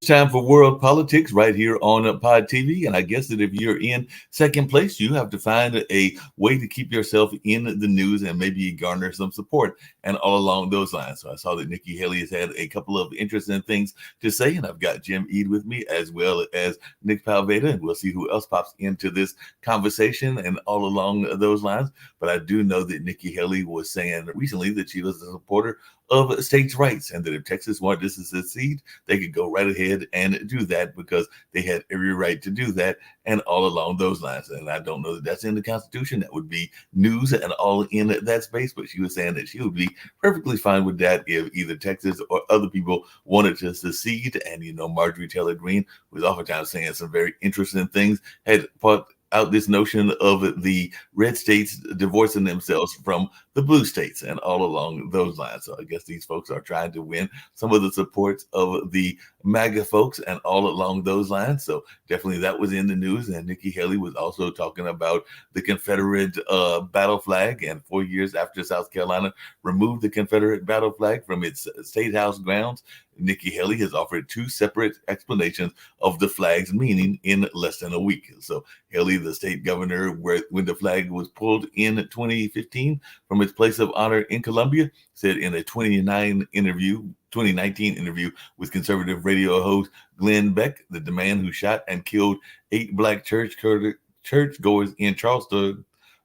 Time for world politics right here on Pod TV. And I guess that if you're in second place, you have to find a way to keep yourself in the news and maybe garner some support and all along those lines. So I saw that Nikki Haley has had a couple of interesting things to say, and I've got Jim Eid with me as well as Nick Palveda, and we'll see who else pops into this conversation and all along those lines. But I do know that Nikki Haley was saying recently that she was a supporter of states' rights and that if Texas wanted to secede, they could go right ahead and do that because they had every right to do that and all along those lines. And I don't know that that's in the Constitution. That would be news and all in that space. But she was saying that she would be perfectly fine with that if either Texas or other people wanted to secede. And, Marjorie Taylor Greene was oftentimes saying some very interesting things, had put out this notion of the red states divorcing themselves from the blue states and all along those lines. So I guess these folks are trying to win some of the supports of the MAGA folks and all along those lines. So definitely that was in the news. And Nikki Haley was also talking about the Confederate battle flag. And 4 years after South Carolina removed the Confederate battle flag from its state house grounds, Nikki Haley has offered two separate explanations of the flag's meaning in less than a week. So Haley, the state governor, when the flag was pulled in 2015 from its place of honor in Columbia, said in a 2019 interview with conservative radio host Glenn Beck that the man who shot and killed 8 black churchgoers in Charleston,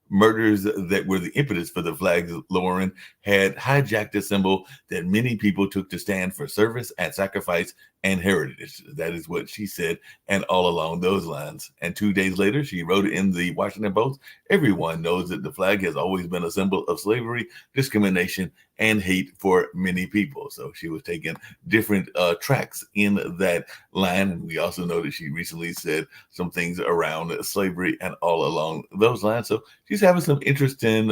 murders that were the impetus for the flag's lowering, had hijacked a symbol that many people took to stand for service and sacrifice and heritage. That is what she said, and all along those lines. And 2 days later, she wrote in the Washington Post, everyone knows that the flag has always been a symbol of slavery, discrimination, and hate for many people. So she was taking different tracks in that line. And we also know that she recently said some things around slavery and all along those lines. So she's having some interesting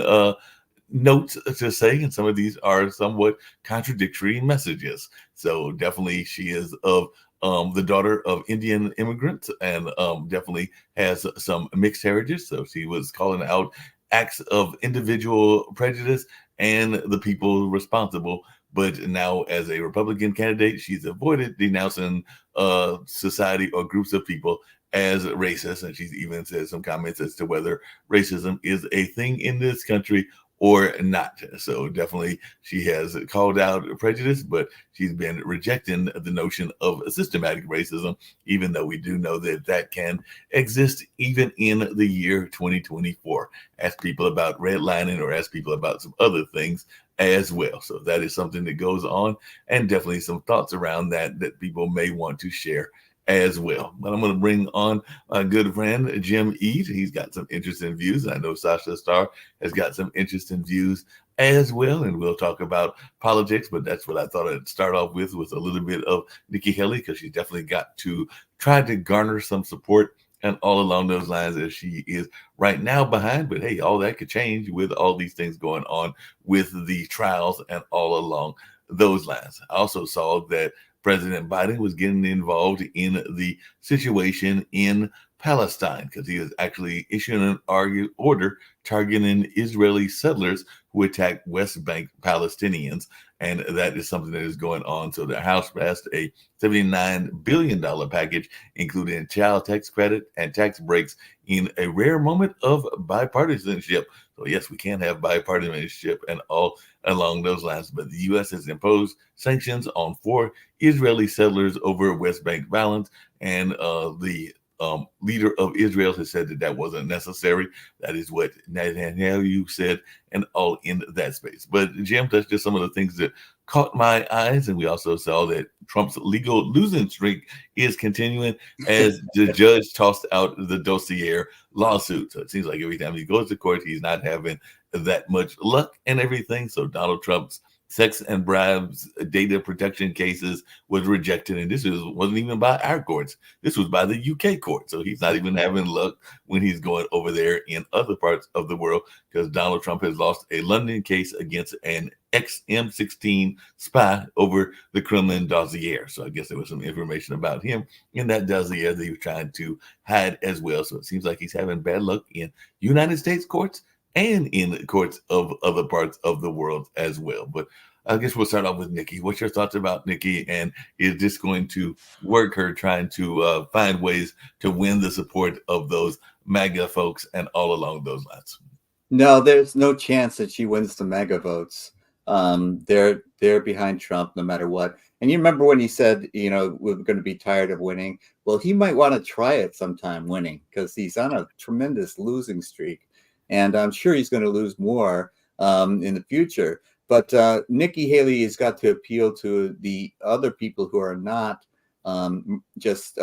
notes to say, and some of these are somewhat contradictory messages. So definitely she is of the daughter of Indian immigrants and definitely has some mixed heritage. So she was calling out acts of individual prejudice and the people responsible. But now, as a Republican candidate, she's avoided denouncing society or groups of people as racist. And she's even said some comments as to whether racism is a thing in this country or not. So definitely she has called out prejudice, but she's been rejecting the notion of systematic racism, even though we do know that that can exist even in the year 2024. Ask people about redlining or ask people about some other things as well. So that is something that goes on, and definitely some thoughts around that people may want to share as well. But I'm going to bring on my good friend Jim Eid. He's got some interesting views. I know Sasha Starr has got some interesting views as well, and we'll talk about politics. But that's what I thought I'd start off with a little bit of Nikki Haley, because she definitely got to try to garner some support and all along those lines, as she is right now behind. But hey, all that could change with all these things going on with the trials and all along those lines. I also saw that President Biden was getting involved in the situation in Palestine, because he is actually issuing an order targeting Israeli settlers who attacked West Bank Palestinians. And that is something that is going on. So the House passed a $79 billion package, including child tax credit and tax breaks, in a rare moment of bipartisanship. So yes, we can have bipartisanship and all along those lines. But the U.S. has imposed sanctions on 4 Israeli settlers over West Bank violence, and the leader of Israel has said that that wasn't necessary. That is what Netanyahu said, and all in that space. But Jim, that's just some of the things that caught my eyes. And we also saw that Trump's legal losing streak is continuing as the judge tossed out the dossier lawsuit. So it seems like every time he goes to court, he's not having that much luck and everything. So Donald Trump's sex and bribes data protection cases was rejected, and this wasn't even by our courts. This was by the UK court. So he's not even having luck when he's going over there in other parts of the world, because Donald Trump has lost a London case against an ex-M16 spy over the Kremlin dossier. So I guess there was some information about him in that dossier that he was trying to hide as well. So it seems like he's having bad luck in United States courts and in courts of other parts of the world as well. But I guess we'll start off with Nikki. What's your thoughts about Nikki, and is this going to work her trying to find ways to win the support of those MAGA folks and all along those lines? No, there's no chance that she wins the mega votes. They're behind Trump no matter what. And you remember when he said, we're going to be tired of winning. Well, he might want to try it sometime winning because he's on a tremendous losing streak, and I'm sure he's going to lose more in the future. But Nikki Haley has got to appeal to the other people who are not just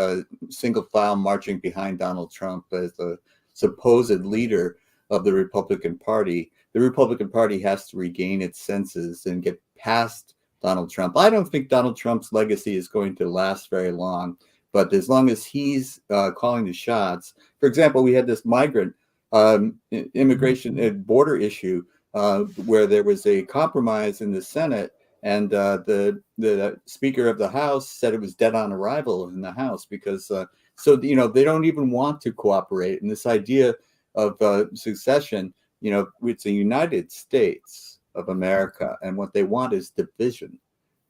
single file marching behind Donald Trump as the supposed leader of the Republican Party. The Republican Party has to regain its senses and get past Donald Trump. I don't think Donald Trump's legacy is going to last very long, but as long as he's calling the shots. For example, we had this migrant immigration and border issue where there was a compromise in the Senate, and the Speaker of the House said it was dead on arrival in the House because they don't even want to cooperate. And this idea of succession, it's the United States of America, and what they want is division.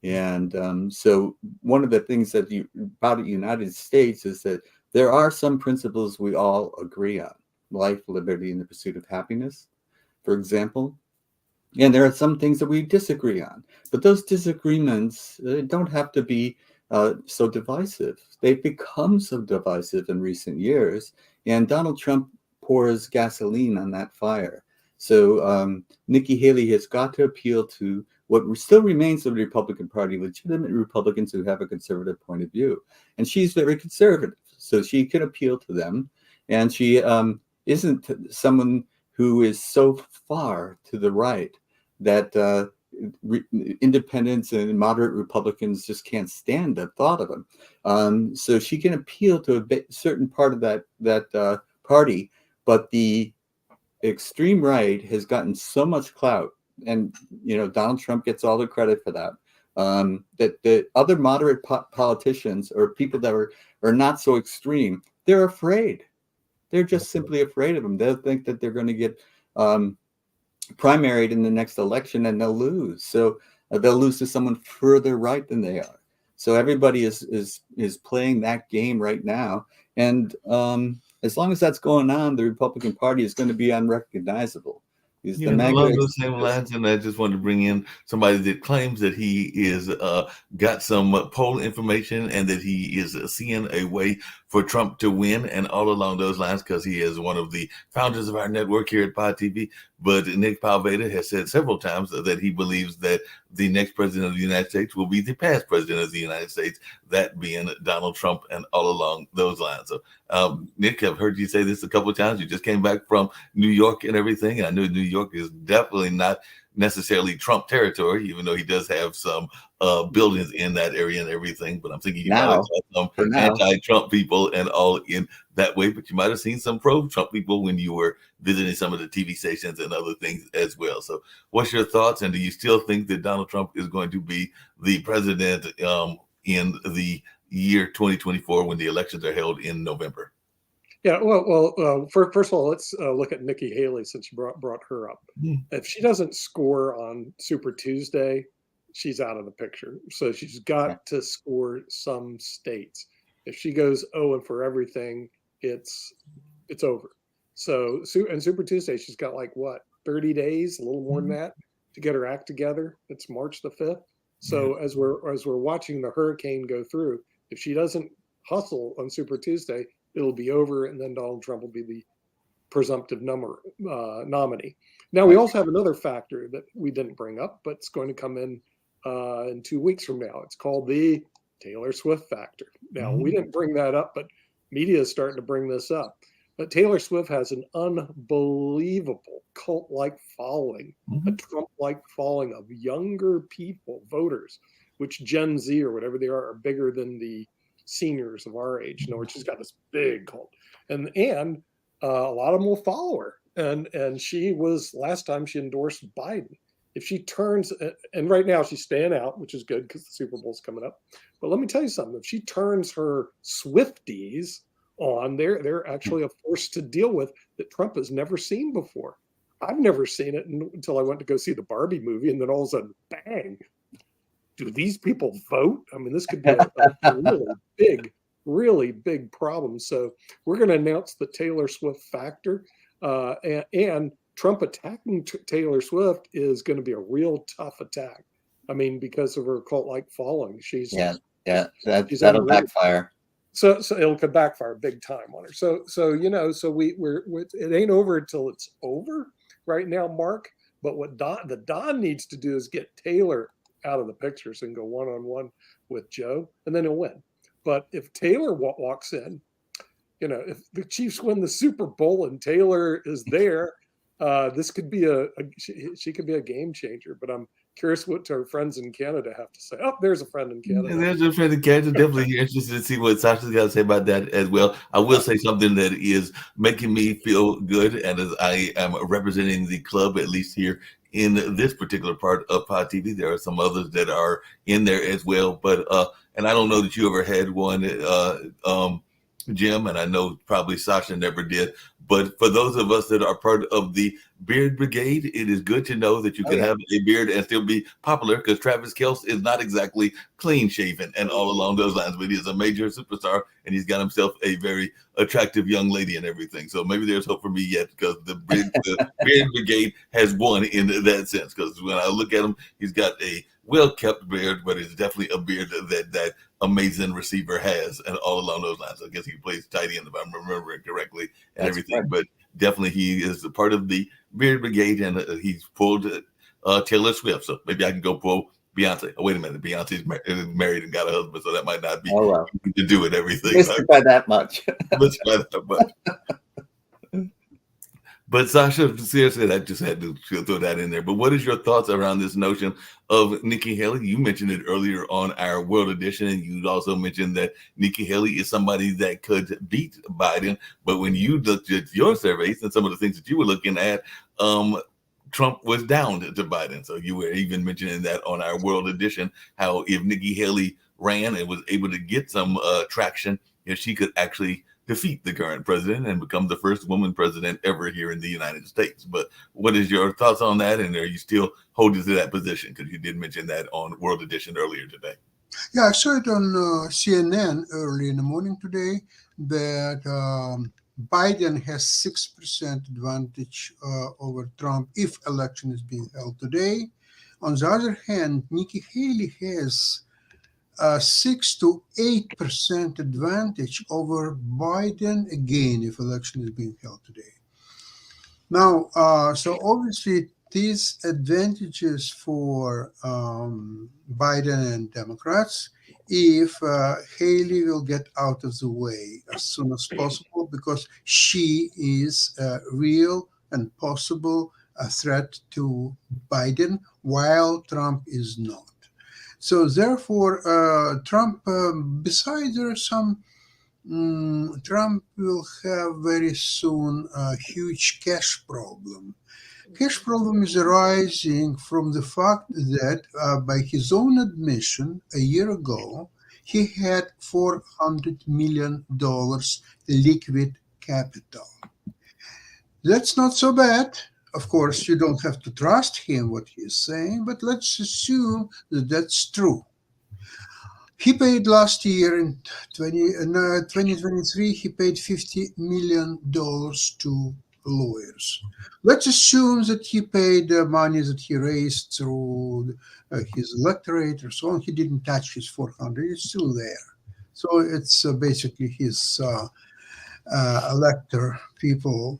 And so one of the things about the United States is that there are some principles we all agree on: life, liberty, and the pursuit of happiness, for example. And there are some things that we disagree on, but those disagreements don't have to be so divisive. They've become so divisive in recent years, and Donald Trump pours gasoline on that fire. So Nikki Haley has got to appeal to what still remains of the Republican Party, legitimate Republicans who have a conservative point of view. And she's very conservative, so she can appeal to them. And she isn't someone who is so far to the right that independents and moderate Republicans just can't stand the thought of him. So she can appeal to a certain part of that party. But the extreme right has gotten so much clout, and Donald Trump gets all the credit for that. That the other moderate politicians or people that are not so extreme, they're afraid. They're just simply afraid of him. They'll think that they're going to get primaried in the next election and they'll lose. So they'll lose to someone further right than they are. So everybody is playing that game right now, and as long as that's going on, the Republican Party is going to be unrecognizable. Along those same lines, and I just wanted to bring in somebody that claims that he is got some poll information and that he is seeing a way for Trump to win, and all along those lines, because he is one of the founders of our network here at Pod TV. But Nick Palveda has said several times that he believes that the next president of the United States will be the past president of the United States, that being Donald Trump, and all along those lines. So, Nick, I've heard you say this a couple of times. You just came back from New York and everything. And I know New York is definitely not necessarily Trump territory, even though he does have some buildings in that area and everything. But I'm thinking you might have saw some anti-Trump people and all in that way. But you might have seen some pro-Trump people when you were visiting some of the TV stations and other things as well. So what's your thoughts? And do you still think that Donald Trump is going to be the president in the year 2024 when the elections are held in November? Yeah, well, first of all, let's look at Nikki Haley, since you brought her up. If she doesn't score on Super Tuesday, she's out of the picture. So she's got to score some states. If she goes 0 and for everything, it's over. So and Super Tuesday, she's got 30 days, a little more than that, to get her act together. It's March the 5th. So as we're watching the hurricane go through, if she doesn't hustle on Super Tuesday, it'll be over, and then Donald Trump will be the presumptive nominee. Now, we also have another factor that we didn't bring up, but it's going to come in 2 weeks from now. It's called the Taylor Swift factor. Now, we didn't bring that up, but media is starting to bring this up. But Taylor Swift has an unbelievable cult-like following, a Trump-like following of younger people, voters, which Gen Z or whatever they are bigger than the seniors of our age. In other words, she's got this big cult, and a lot of them will follow her. And she was, last time she endorsed Biden. If she turns, and right now she's staying out, which is good because the Super Bowl's coming up. But let me tell you something: if she turns her Swifties on, they're actually a force to deal with that Trump has never seen before. I've never seen it until I went to go see the Barbie movie, and then all of a sudden, bang! Do these people vote? I mean, this could be a really big problem. So we're going to announce the Taylor Swift factor, and Trump attacking Taylor Swift is going to be a real tough attack. I mean, because of her cult-like following, she's that'll backfire. So it'll could backfire big time on her. So we're it ain't over until it's over right now, Mark. But what Don needs to do is get Taylor out of the pictures and go one-on-one with Joe, and then he'll win. But if Taylor walks in, if the Chiefs win the Super Bowl and Taylor is there, this could be she could be a game changer. But I'm curious what our friends in Canada have to say. Oh, there's a friend in Canada. There's a friend in Canada. Definitely interested to see what Sasha's got to say about that as well. I will say something that is making me feel good, and as I am representing the club, at least here in this particular part of Pod TV, there are some others that are in there as well. But and I don't know that you ever had one, Jim, and I know probably Sasha never did. But for those of us that are part of the Beard Brigade, it is good to know that you can have a beard and still be popular, because Travis Kelce is not exactly clean shaven and all along those lines, but he is a major superstar and he's got himself a very attractive young lady and everything. So maybe there's hope for me yet, because the Beard Brigade has won in that sense. Because when I look at him, he's got a well-kept beard, but it's definitely a beard that amazing receiver has, and all along those lines. I guess he plays tight end, if I'm remembering correctly, and everything. Right. But definitely he is a part of the Beard Brigade, and he's pulled Taylor Swift. So maybe I can go pull Beyonce. Oh, wait a minute. Beyonce's married and got a husband, so that might not be to do with everything. Missed it by that much. But Sasha, seriously, I just had to throw that in there. But what is your thoughts around this notion of Nikki Haley? You mentioned it earlier on our World Edition, and you also mentioned that Nikki Haley is somebody that could beat Biden. But when you looked at your surveys and some of the things that you were looking at, Trump was down to Biden. So you were even mentioning that on our World Edition, how if Nikki Haley ran and was able to get some traction, she could actually defeat the current president and become the first woman president ever here in the United States. But what is your thoughts on that? And are you still holding to that position? Because you did mention that on World Edition earlier today. Yeah, I saw it on CNN early in the morning today that Biden has 6% advantage over Trump if election is being held today. On the other hand, Nikki Haley has 6 to 8% advantage over Biden again if election is being held today. Now, so obviously these advantages for Biden and Democrats if Haley will get out of the way as soon as possible, because she is a real and possible threat to Biden while Trump is not. So therefore, Trump, besides there are some, Trump will have very soon a huge cash problem. Cash problem is arising from the fact that by his own admission a year ago, he had $400 million liquid capital. That's not so bad. Of course, you don't have to trust him, what he's saying, but let's assume that that's true. He paid last year in 2023, he paid $50 million to lawyers. Let's assume that he paid money that he raised through his electorate or so on. He didn't touch his 400, it's still there. So it's basically his elector people.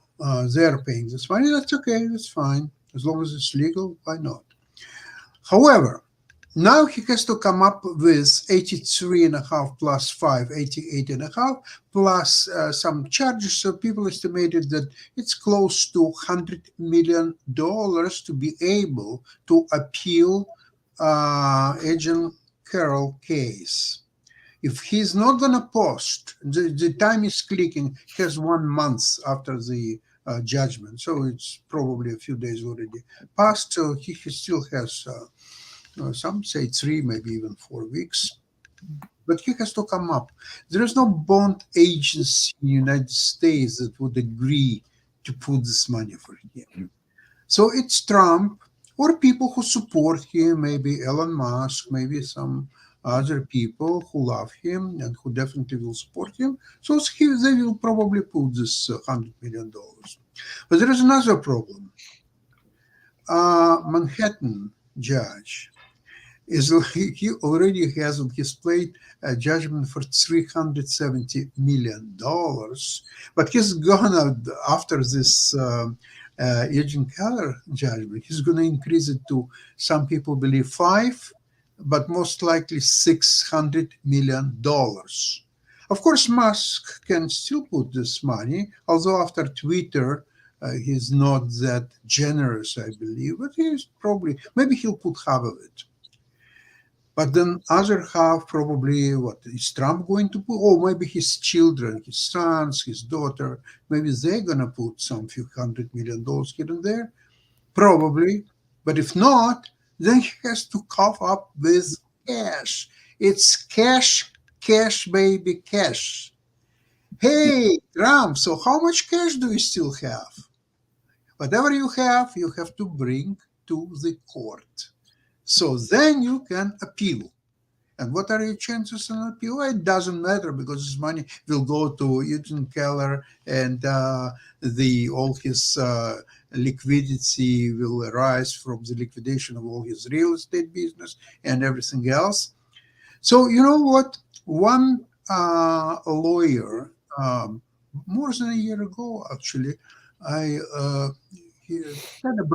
They're paying this money. That's okay. That's fine. As long as it's legal, why not? However, now he has to come up with 83.5 plus 5, 88.5 plus some charges. So people estimated that it's close to $100 million to be able to appeal Agent Carroll case. If he's not going to post, the time is clicking, he has 1 month after the judgment. So it's probably a few days already passed. So he still has, some say 3, maybe even 4 weeks. But he has to come up. There is no bond agency in the United States that would agree to put this money for him. So it's Trump or people who support him, maybe Elon Musk, maybe some other people who love him and who definitely will support him. So they will probably put this $100 million. But there is another problem. Manhattan judge he already has on his plate a judgment for $370 million, but he's gonna, after this Eugene Keller judgment, he's gonna increase it to, some people believe, 5, but most likely $600 million. Of course, Musk can still put this money, although after Twitter, he's not that generous, I believe, but he's probably, maybe he'll put half of it. But then other half, probably, what is Trump going to put? Oh, maybe his children, his sons, his daughter, maybe they're going to put some few $100 million here and there. Probably. But if not, then he has to cough up with cash. It's cash, baby, cash. Hey, Trump, so how much cash do you still have? Whatever you have to bring to the court. So then you can appeal. And what are your chances on appeal? Well, it doesn't matter because this money will go to Eugene Keller and all his liquidity will arise from the liquidation of all his real estate business and everything else. So you know what? One lawyer, more than a year ago, actually, he had a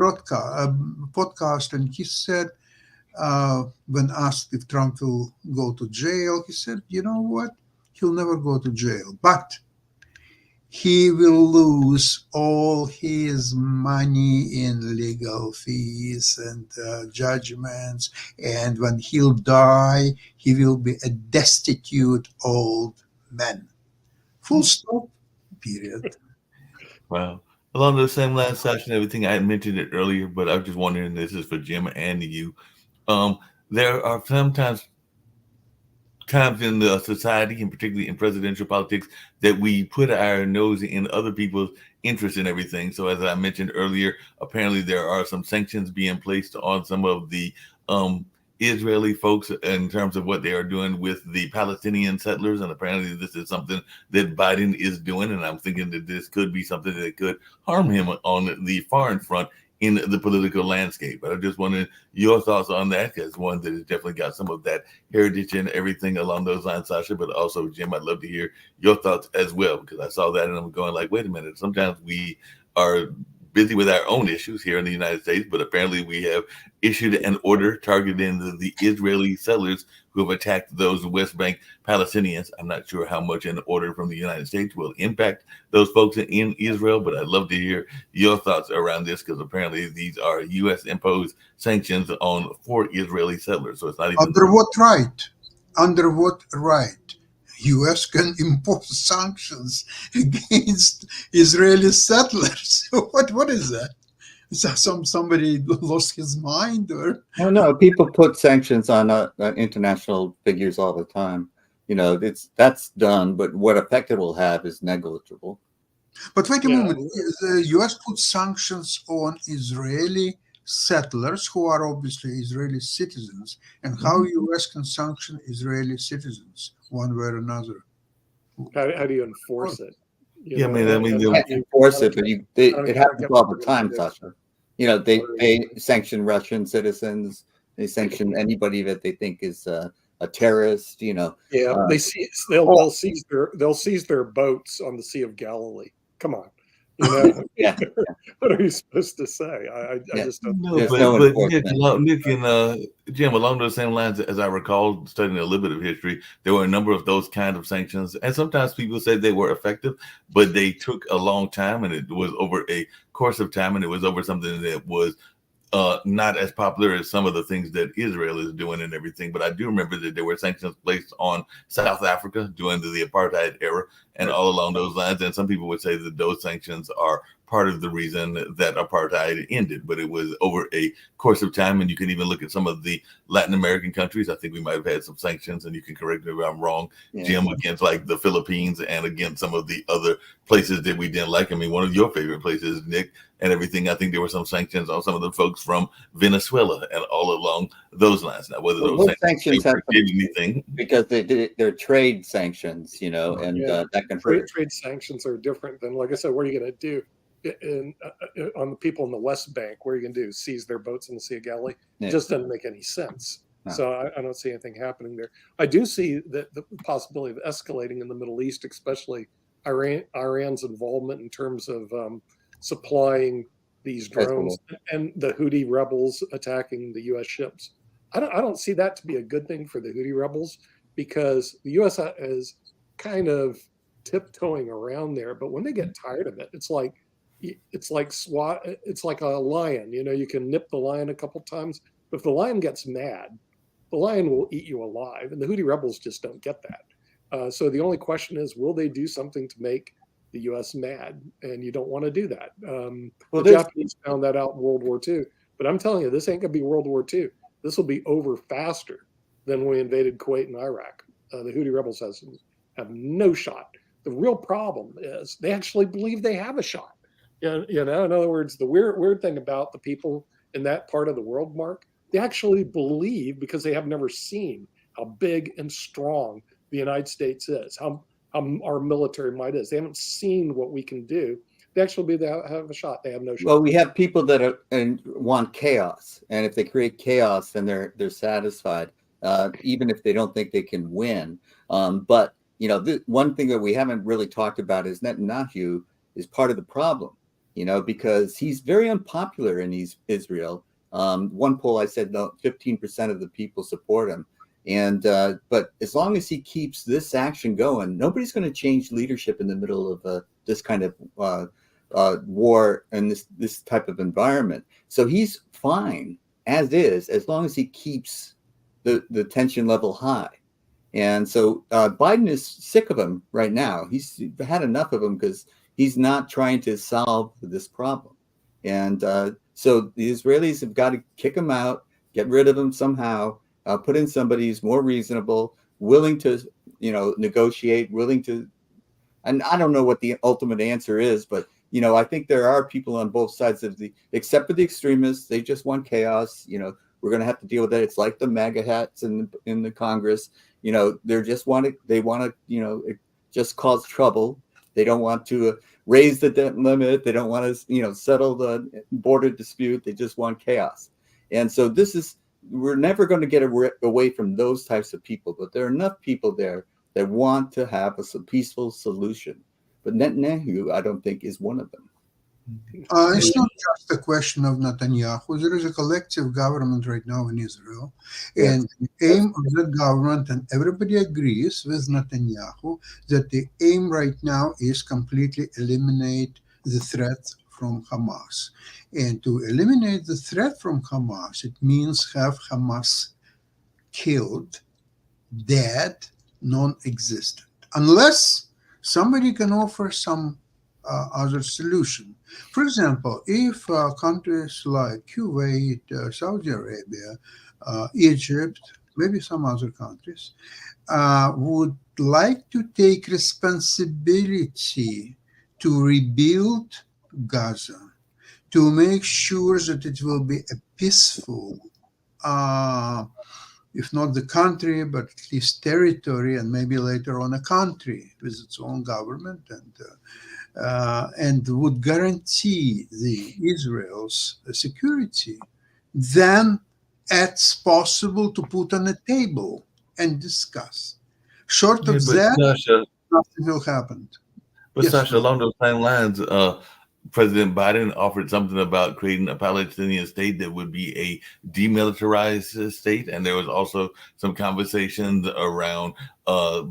podcast, and he said, when asked if Trump will go to jail, he said, you know what? He'll never go to jail, but he will lose all his money in legal fees and judgments. And when he'll die, he will be a destitute old man. Full stop, period. Wow. Along those same lines, Sasha, and everything, I had mentioned it earlier, but I was just wondering, this is for Jim and you. There are sometimes times in the society, and particularly in presidential politics, that we put our nose in other people's interests and everything. So as I mentioned earlier, apparently there are some sanctions being placed on some of the Israeli folks in terms of what they are doing with the Palestinian settlers. And apparently this is something that Biden is doing. And I'm thinking that this could be something that could harm him on the foreign front in the political landscape. But I just wanted your thoughts on that, as one that has definitely got some of that heritage and everything along those lines, Sasha. But also, Jim, I'd love to hear your thoughts as well, because I saw that and I'm going like, wait a minute, sometimes we are busy with our own issues here in the United States, but apparently we have issued an order targeting the Israeli settlers who have attacked those West Bank Palestinians. I'm not sure how much an order from the United States will impact those folks in Israel, but I'd love to hear your thoughts around this, because apparently these are U.S. imposed sanctions on 4 Israeli settlers. So it's not even under what right? Under what right? U.S. can impose sanctions against Israeli settlers. What is that? Is that somebody lost his mind, or? No. People put sanctions on international figures all the time. You know, that's done, but what effect it will have is negligible. But wait a moment. The U.S. put sanctions on Israeli settlers who are obviously Israeli citizens, and how U.S. can sanction Israeli citizens one way or another. How do you enforce it? I mean, you can't enforce it, but it happens all the time, Sasha. You know, they sanction Russian citizens. They sanction anybody that they think is a terrorist. You know. Yeah, they'll seize their boats on the Sea of Galilee. Come on. You know, yeah. What are you supposed to say? I just don't know. But Nick and Jim, along those same lines, as I recall studying a little bit of history, there were a number of those kind of sanctions, and sometimes people say they were effective, but they took a long time, and it was over a course of time, and it was over something that was not as popular as some of the things that Israel is doing and everything. But I do remember that there were sanctions placed on South Africa during the apartheid era and all along those lines. And some people would say that those sanctions are part of the reason that apartheid ended, but it was over a course of time. And you can even look at some of the Latin American countries. I think we might have had some sanctions, and you can correct me if I'm wrong, Jim, against like the Philippines and against some of the other places that we didn't like. I mean, one of your favorite places, Nick, and everything. I think there were some sanctions on some of the folks from Venezuela and all along those lines. Now, whether those sanctions have anything, because they're trade sanctions, and that can hurt. Trade sanctions are different than, like I said, what are you going to do on the people in the West Bank? What are you going to do? Seize their boats in the Sea of Galilee? It just doesn't make any sense. No. So I don't see anything happening there. I do see that the possibility of escalating in the Middle East, especially Iran's involvement in terms of supplying these drones and the Houthi rebels attacking the U.S. ships. I don't see that to be a good thing for the Houthi rebels, because the U.S. is kind of tiptoeing around there. But when they get tired of it, it's like SWAT. It's like a lion. You can nip the lion a couple times, but if the lion gets mad, the lion will eat you alive. And the Houthi rebels just don't get that. So the only question is, will they do something to make the U.S. mad? And you don't want to do that. The Japanese found that out in World War II. But I'm telling you, this ain't going to be World War II. This will be over faster than when we invaded Kuwait and Iraq. The Houthi rebels have no shot. The real problem is they actually believe they have a shot. In other words, the weird thing about the people in that part of the world, Mark, they actually believe, because they have never seen how big and strong the United States is, how our military might is. They haven't seen what we can do. They actually have a shot. They have no shot. Well, we have people that want chaos, and if they create chaos, then they're satisfied, even if they don't think they can win. But one thing that we haven't really talked about is Netanyahu is part of the problem. Because he's very unpopular in Israel. One poll I said 15% of the people support him. And but as long as he keeps this action going, nobody's going to change leadership in the middle of this kind of war and this type of environment. So he's fine as is, as long as he keeps the tension level high. And so Biden is sick of him right now. He's had enough of him because he's not trying to solve this problem. And so the Israelis have got to kick him out, get rid of him somehow. Put in somebody who's more reasonable, willing to, negotiate, willing to, and I don't know what the ultimate answer is, but, I think there are people on both sides of except for the extremists, they just want chaos. We're going to have to deal with that. It's like the MAGA hats in the Congress, they want to, just cause trouble. They don't want to raise the debt limit. They don't want to, settle the border dispute. They just want chaos. And so we're never going to get away from those types of people, but there are enough people there that want to have a peaceful solution. But Netanyahu, I don't think, is one of them. It's not just a question of Netanyahu. There is a collective government right now in Israel. And the aim of that government, and everybody agrees with Netanyahu, that the aim right now is completely eliminate the threat from Hamas. And to eliminate the threat from Hamas, it means have Hamas killed, dead, non-existent, unless somebody can offer some other solution. For example, if countries like Kuwait, Saudi Arabia, Egypt, maybe some other countries, would like to take responsibility to rebuild Gaza, to make sure that it will be a peaceful, if not the country, but at least territory, and maybe later on a country with its own government, and would guarantee the Israel's security, then it's possible to put on a table and discuss. Short of that, nothing will happen. But yes, Sasha, along those same lines, President Biden offered something about creating a Palestinian state that would be a demilitarized state. And there was also some conversations around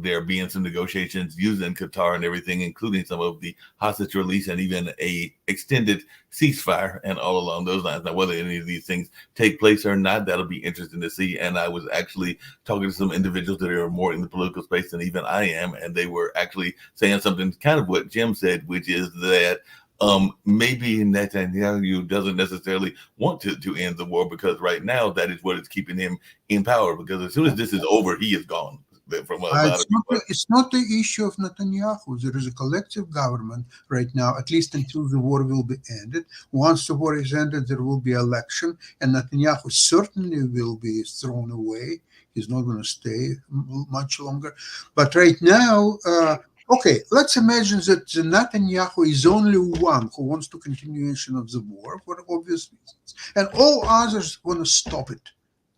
there being some negotiations using Qatar and everything, including some of the hostage release and even a extended ceasefire and all along those lines. Now, whether any of these things take place or not, that'll be interesting to see. And I was actually talking to some individuals that are more in the political space than even I am. And they were actually saying something kind of what Jim said, which is that maybe Netanyahu doesn't necessarily want to end the war, because right now that is what is keeping him in power. Because as soon as this is over, he is gone. From a lot of people. It's not the issue of Netanyahu. There is a collective government right now, at least until the war will be ended. Once the war is ended, there will be election, and Netanyahu certainly will be thrown away. He's not going to stay much longer. But right now, okay, let's imagine that Netanyahu is only one who wants to continuation of the war for obvious reasons, and all others want to stop it.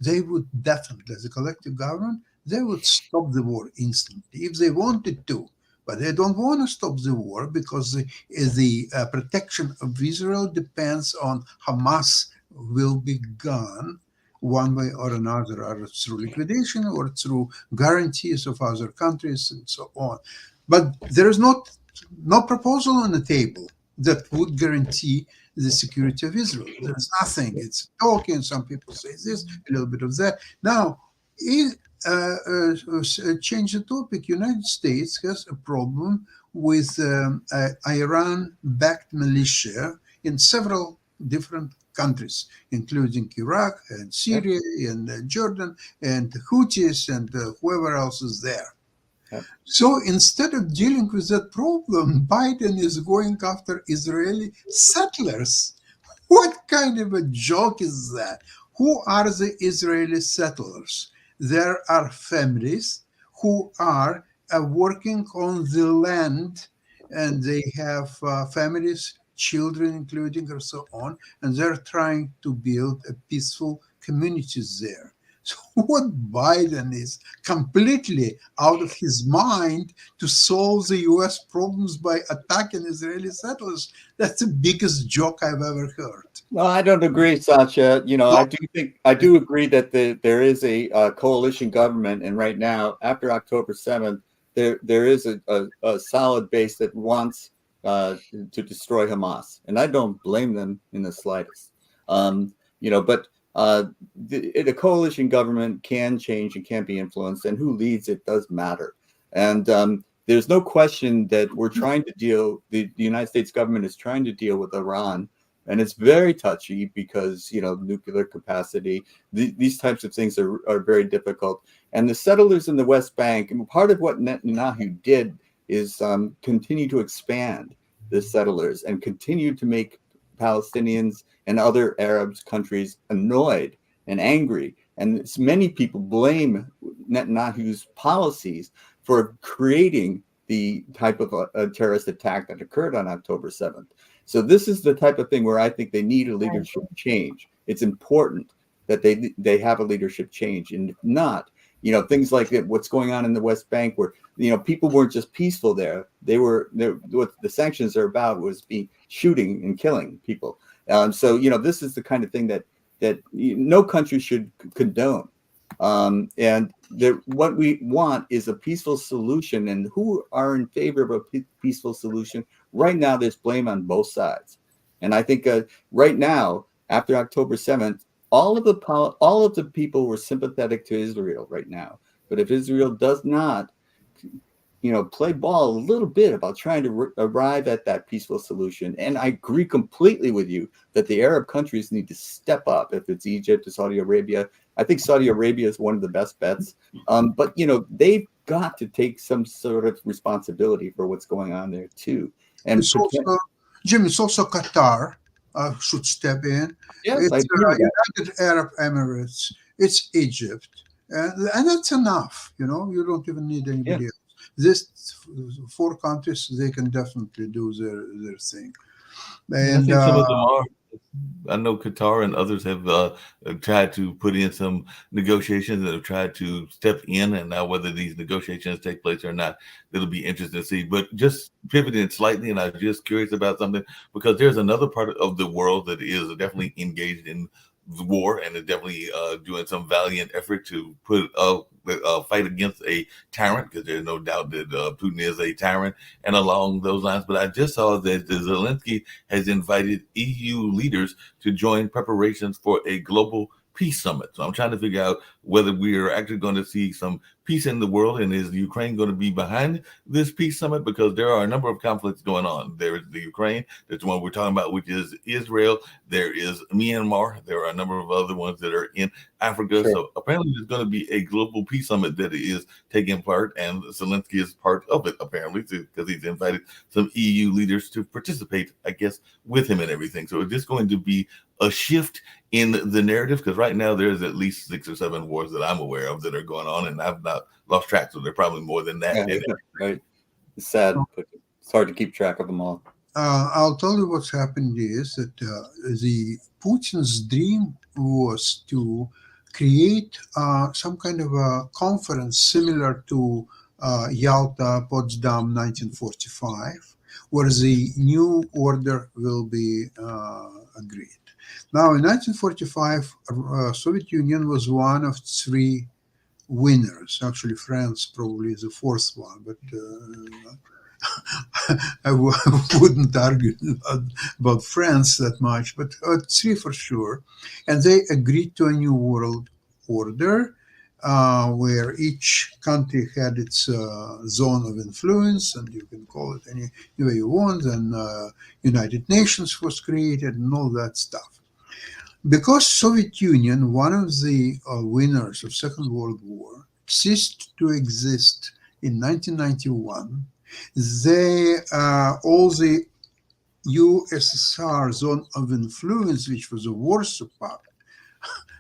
They would definitely, as a collective government, they would stop the war instantly if they wanted to. But they don't want to stop the war because the protection of Israel depends on Hamas will be gone one way or another, either through liquidation or through guarantees of other countries and so on. But there is no proposal on the table that would guarantee the security of Israel. There's nothing. It's talking. Some people say this, a little bit of that. Now, change the topic. United States has a problem with Iran-backed militia in several different countries, including Iraq and Syria and Jordan and the Houthis and whoever else is there. Yep. So instead of dealing with that problem, Biden is going after Israeli settlers. What kind of a joke is that? Who are the Israeli settlers? There are families who are working on the land, and they have families, children including, and so on, and they're trying to build a peaceful communities there. So what Biden is completely out of his mind to solve the U.S. problems by attacking Israeli settlers. That's the biggest joke I've ever heard. No, I don't agree, Sasha. I do agree that there is a coalition government, and right now, after October 7th, there is a solid base that wants to destroy Hamas, and I don't blame them in the slightest. But the coalition government can change and can be influenced, and who leads it does matter. And there's no question that we're trying to deal. The United States government is trying to deal with Iran. And it's very touchy because, nuclear capacity, these types of things are very difficult. And the settlers in the West Bank, and part of what Netanyahu did is continue to expand the settlers and continue to make Palestinians and other Arab countries annoyed and angry. And many people blame Netanyahu's policies for creating the type of a terrorist attack that occurred on October 7th. So this is the type of thing where I think they need a leadership change. It's important that they have a leadership change. And if not, things like what's going on in the West Bank, where, people weren't just peaceful there. What the sanctions are about was shooting and killing people. So this is the kind of thing that no country should condone. And what we want is a peaceful solution. And who are in favor of a peaceful solution? Right now, there's blame on both sides. And I think right now, after October 7th, all of the people were sympathetic to Israel right now. But if Israel does not, play ball a little bit about trying to arrive at that peaceful solution, and I agree completely with you that the Arab countries need to step up. If it's Egypt or Saudi Arabia, I think Saudi Arabia is one of the best bets. But they've got to take some sort of responsibility for what's going on there too. And Jim, it's also Qatar should step in. Yes, it's United Arab Emirates. It's Egypt, and that's enough. You don't even need anybody else. This 4 countries, they can definitely do their thing. And I think some of them are. I know Qatar and others have tried to put in some negotiations that have tried to step in, and now whether these negotiations take place or not, it'll be interesting to see. But just pivoting slightly, and I'm just curious about something, because there's another part of the world that is definitely engaged in the war and is definitely doing some valiant effort to put fight against a tyrant, because there's no doubt that Putin is a tyrant, and along those lines. But I just saw that Zelensky has invited EU leaders to join preparations for a global peace summit. So I'm trying to figure out whether we are actually going to see some peace in the world? And is Ukraine going to be behind this peace summit? Because there are a number of conflicts going on. There is the Ukraine, there's the one we're talking about, which is Israel. There is Myanmar. There are a number of other ones that are in Africa. Sure. So apparently there's going to be a global peace summit that is taking part, and Zelensky is part of it, apparently, because he's invited some EU leaders to participate, I guess, with him and everything. So is this going to be a shift in the narrative? Because right now there's at least 6 or 7 wars that I'm aware of that are going on, and I've not lost track. So there are probably more than that. Yeah, right. It's sad, but it's hard to keep track of them all. I'll tell you what's happened is that the Putin's dream was to create some kind of a conference similar to Yalta, Potsdam, 1945, where the new order will be agreed. Now, in 1945, Soviet Union was one of 3 winners. Actually, France probably is the 4th one, but I wouldn't argue about France that much, but 3 for sure. And they agreed to a new world order where each country had its zone of influence, and you can call it any way you want, and United Nations was created and all that stuff. Because Soviet Union, one of the winners of Second World War, ceased to exist in 1991, all the USSR zone of influence, which was a Warsaw Pact,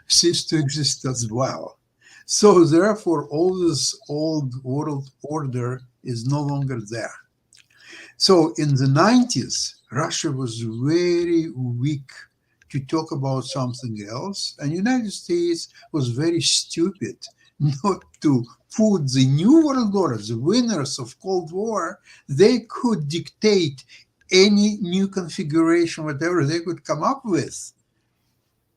ceased to exist as well. So therefore, all this old world order is no longer there. So in the 90s, Russia was very weak to talk about something else, and United States was very stupid not to put the new world order, the winners of Cold War. They could dictate any new configuration, whatever they could come up with.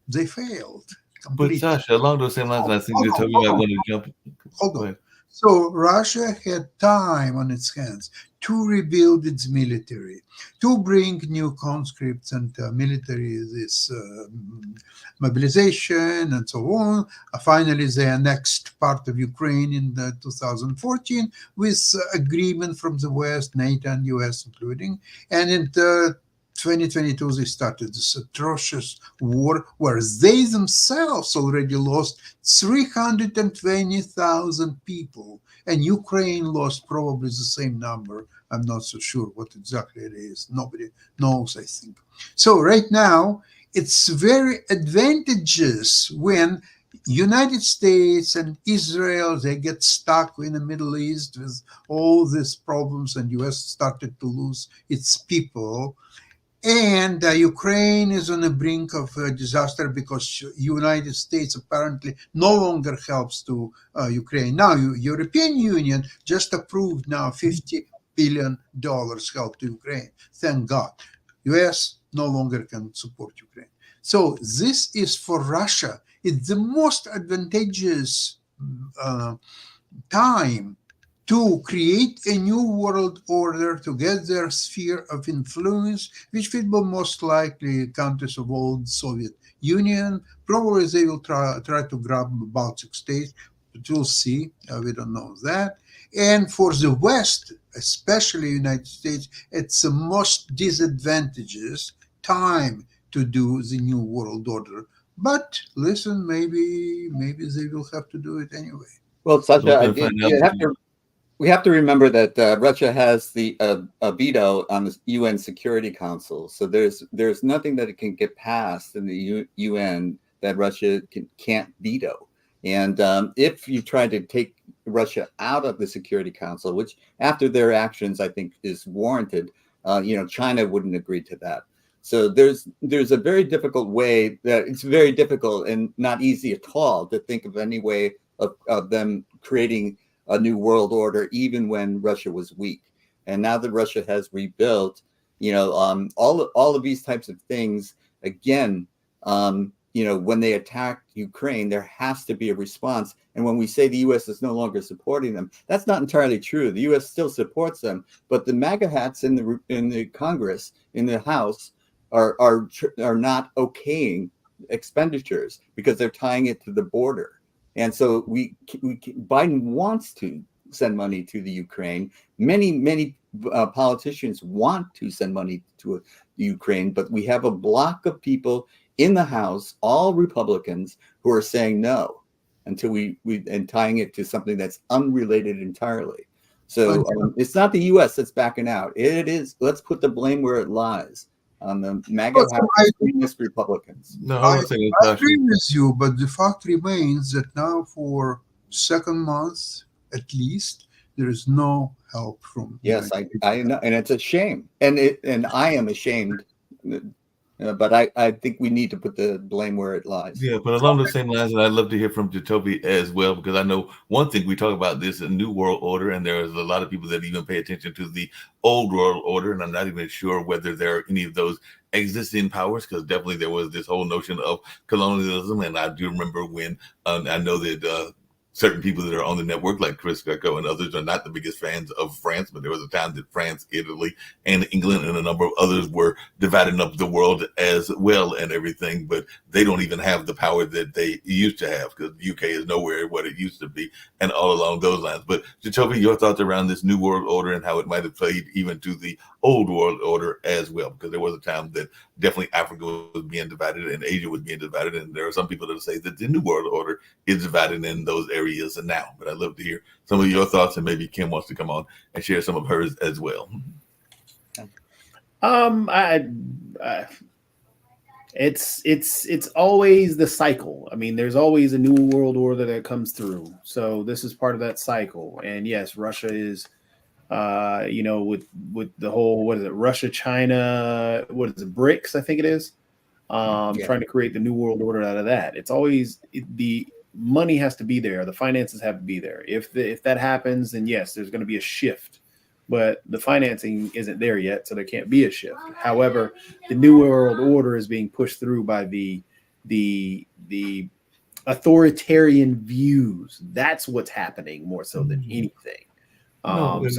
They failed completely. But Sasha, along those same lines, I think you're talking about when you jump. Hold on. So Russia had time on its hands to rebuild its military, to bring new conscripts and military mobilization and so on. Finally, they annexed part of Ukraine in 2014 with agreement from the West, NATO and US including. And in 2022, they started this atrocious war where they themselves already lost 320,000 people, and Ukraine lost probably the same number. I'm not so sure what exactly it is. Nobody knows, I think. So right now, it's very advantageous when United States and Israel, they get stuck in the Middle East with all these problems, and US started to lose its people. And Ukraine is on the brink of disaster because United States apparently no longer helps to Ukraine. Now, European Union just approved now $50 billion help to Ukraine. Thank God. US no longer can support Ukraine. So this is for Russia. It's the most advantageous time to create a new world order, to get their sphere of influence, which will be most likely countries of old Soviet Union. Probably they will try to grab Baltic states, but we'll see. We don't know that. And for the West, especially United States, it's the most disadvantageous time to do the new world order. But listen, maybe they will have to do it anyway. Well, Sasha, we have to remember that Russia has the a veto on the UN Security Council. So there's nothing that it can get passed in the UN that Russia can't veto. And if you try to take Russia out of the Security Council, which after their actions I think is warranted, China wouldn't agree to that. So there's a very difficult way that it's very difficult and not easy at all to think of any way of them creating a new world order, even when Russia was weak. And now that Russia has rebuilt, all of these types of things, again, when they attack Ukraine, there has to be a response. And when we say the U.S. is no longer supporting them, that's not entirely true. The U.S. still supports them, but the MAGA hats in the Congress, in the House, are not okaying expenditures because they're tying it to the border. And so Biden wants to send money to the Ukraine. Many politicians want to send money to Ukraine, but we have a block of people in the House, all Republicans, who are saying no until we and tying it to something that's unrelated entirely. So it's not the U.S. that's backing out. It is. Let's put the blame where it lies, on the MAGA House Republicans. No, I agree with you, but the fact remains that now for second month at least, there is no help from. Yes, I know, and it's a shame, and I am ashamed. But I think we need to put the blame where it lies. Yeah, but along the same lines, and I'd love to hear from Jacoby as well, because I know one thing we talk about this, a new world order, and there's a lot of people that even pay attention to the old world order, and I'm not even sure whether there are any of those existing powers, because definitely there was this whole notion of colonialism, and I do remember when I know that certain people that are on the network, like Chris Greco and others, are not the biggest fans of France, but there was a time that France, Italy, and England and a number of others were dividing up the world as well and everything, but they don't even have the power that they used to have, because the UK is nowhere what it used to be, and all along those lines. But Jacoby, your thoughts around this new world order and how it might have played even to the old world order as well, because there was a time that definitely Africa was being divided and Asia was being divided, and there are some people that say that the new world order is divided in those areas and now. But I'd love to hear some of your thoughts, and maybe Kim wants to come on and share some of hers as well. It's always the cycle. I mean, there's always a new world order that comes through. So this is part of that cycle. And yes, Russia is with the whole, what is it, Russia, China, what is it, BRICS, I think it is, trying to create the new world order out of that. It's always the money has to be there. The finances have to be there. If that happens, then yes, there's going to be a shift, but the financing isn't there yet, so there can't be a shift. However, the new world order is being pushed through by the authoritarian views. That's what's happening more so than anything. Just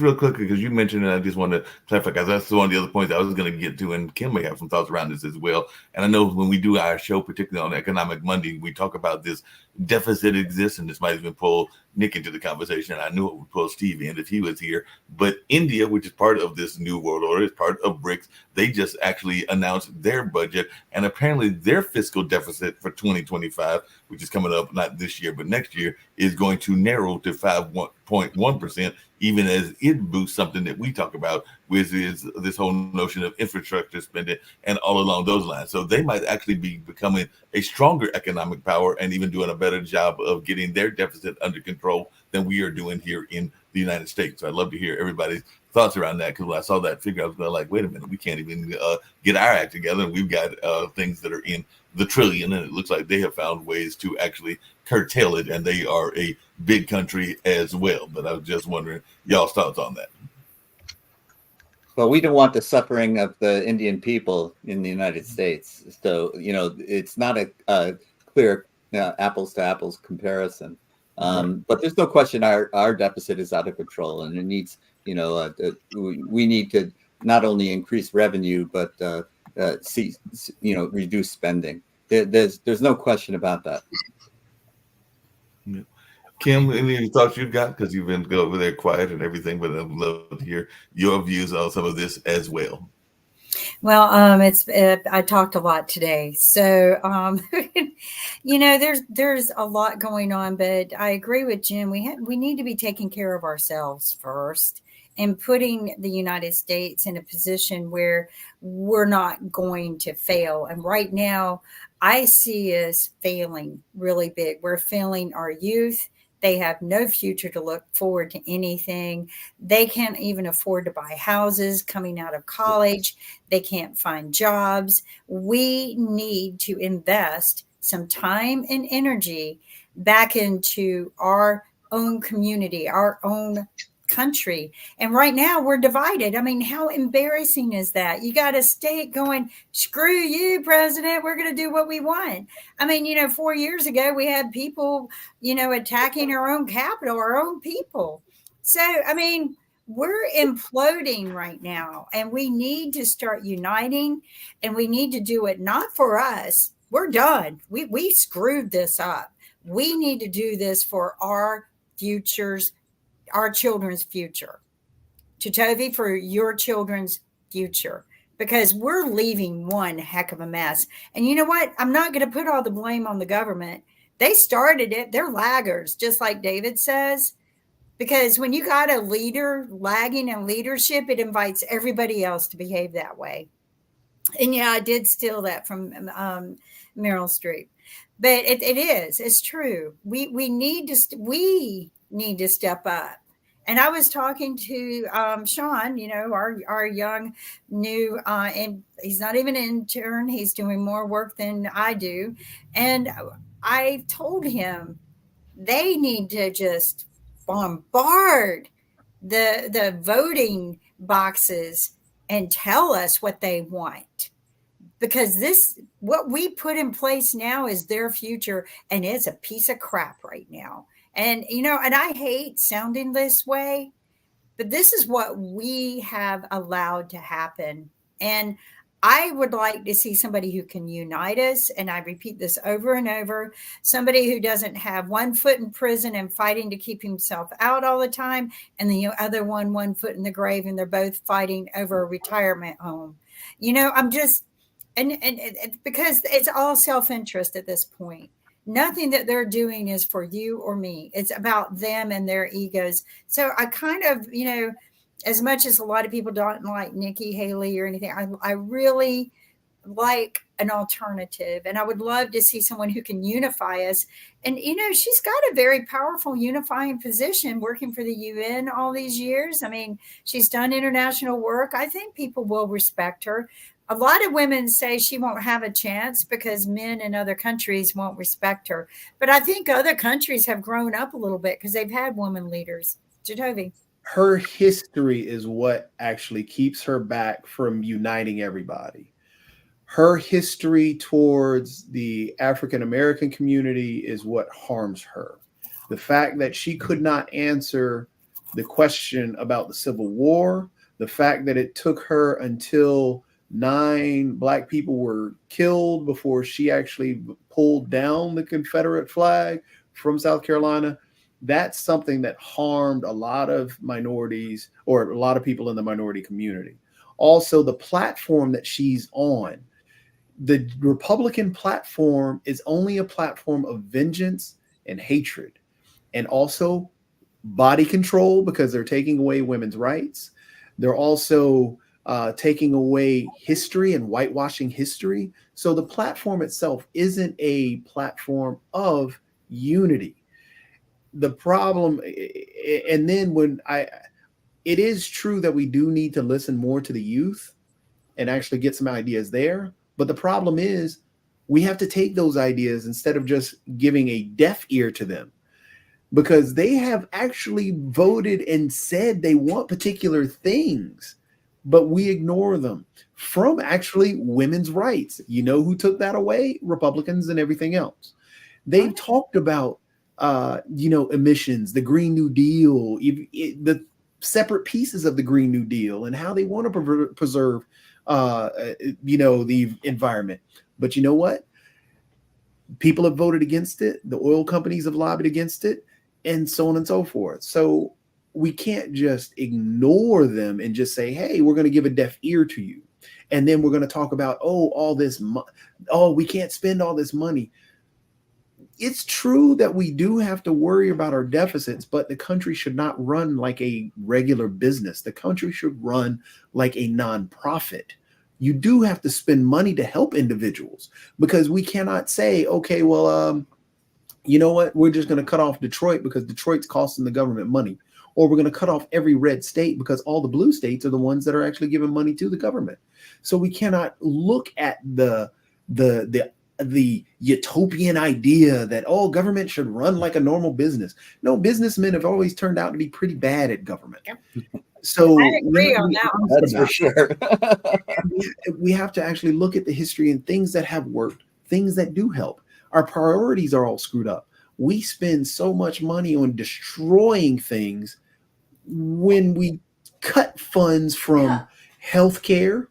real quickly, because you mentioned it, I just want to clarify, because that's one of the other points I was going to get to, and Kim may have some thoughts around this as well. And I know when we do our show, particularly on Economic Monday, we talk about this deficit exists, and this might even pull Nick into the conversation. I knew it would pull Steve in if he was here. But India, which is part of this new world order, is part of BRICS. They just actually announced their budget, and apparently their fiscal deficit for 2025, which is coming up not this year but next year, is going to narrow to 5.1%, even as it boosts something that we talk about, which is this whole notion of infrastructure spending and all along those lines. So they might actually be becoming a stronger economic power and even doing a better job of getting their deficit under control than we are doing here in the United States. So I'd love to hear everybody's thoughts around that, because when I saw that figure, I was like, wait a minute, we can't even get our act together. And we've got things that are in the trillion, and it looks like they have found ways to actually curtail it, and they are a big country as well. But I was just wondering y'all's thoughts on that. Well, we don't want the suffering of the Indian people in the United States. So, it's not a clear apples to apples comparison. But there's no question our deficit is out of control, and it needs, we need to not only increase revenue, but reduce spending. There's no question about that. Yeah. Kim, any thoughts you've got? Because you've been over there quiet and everything, but I'd love to hear your views on some of this as well. Well, I talked a lot today, so there's a lot going on. But I agree with Jim. We need to be taking care of ourselves first, and putting the United States in a position where we're not going to fail. And right now, I see us failing really big. We're failing our youth. They have no future to look forward to anything. They can't even afford to buy houses coming out of college. They can't find jobs. We need to invest some time and energy back into our own community, our own country. And right now we're divided. I mean, how embarrassing is that? You got a state going, screw you, president, we're going to do what we want. I mean, 4 years ago, we had people, attacking our own capital, our own people. So, I mean, we're imploding right now, and we need to start uniting, and we need to do it not for us, we're done. We screwed this up. We need to do this for our futures, our children's future. Chitovi, for your children's future, because we're leaving one heck of a mess. And you know what? I'm not going to put all the blame on the government. They started it. They're laggards, just like David says. Because when you got a leader lagging in leadership, it invites everybody else to behave that way. And yeah, I did steal that from Meryl Streep, but it's true. We need to step up. And I was talking to Sean, our young new, and he's not even an intern. He's doing more work than I do. And I told him they need to just bombard the voting boxes and tell us what they want, because what we put in place now is their future, and it's a piece of crap right now. And and I hate sounding this way, but this is what we have allowed to happen. And I would like to see somebody who can unite us. And I repeat this over and over, somebody who doesn't have one foot in prison and fighting to keep himself out all the time, and the other one foot in the grave, and they're both fighting over a retirement home. I'm just, and because it's all self-interest at this point. Nothing that they're doing is for you or me. It's about them and their egos. So I kind of, as much as a lot of people don't like Nikki Haley or anything, I really like an alternative. And I would love to see someone who can unify us. And, she's got a very powerful unifying position working for the UN all these years. I mean, she's done international work. I think people will respect her. A lot of women say she won't have a chance because men in other countries won't respect her. But I think other countries have grown up a little bit because they've had women leaders. Jatovi. Her history is what actually keeps her back from uniting everybody. Her history towards the African American community is what harms her. The fact that she could not answer the question about the Civil War, the fact that it took her until 9 Black people were killed before she actually pulled down the Confederate flag from South Carolina, that's something that harmed a lot of minorities, or a lot of people in the minority community. Also, the platform that she's on, the Republican platform, is only a platform of vengeance and hatred, and also body control, because they're taking away women's rights. They're also taking away history and whitewashing history. So the platform itself isn't a platform of unity. The problem, and then it is true that we do need to listen more to the youth and actually get some ideas there. But the problem is we have to take those ideas instead of just giving a deaf ear to them, because they have actually voted and said they want particular things, but we ignore them. From actually women's rights. You know who took that away? Republicans and everything else. They've talked about emissions, the Green New Deal, the separate pieces of the Green New Deal, and how they want to preserve, the environment. But you know what? People have voted against it. The oil companies have lobbied against it, and so on and so forth. So we can't just ignore them and just say, hey, we're going to give a deaf ear to you. And then we're going to talk about, we can't spend all this money. It's true that we do have to worry about our deficits, but the country should not run like a regular business. The country should run like a nonprofit. You do have to spend money to help individuals, because we cannot say, okay, well, you know what? We're just going to cut off Detroit because Detroit's costing the government money. Or we're going to cut off every red state because all the blue states are the ones that are actually giving money to the government. So we cannot look at the utopian idea that government should run like a normal business. No, businessmen have always turned out to be pretty bad at government. So I agree on that one. That's for sure. We have to actually look at the history and things that have worked, things that do help. Our priorities are all screwed up. We spend so much money on destroying things when we cut funds from healthcare,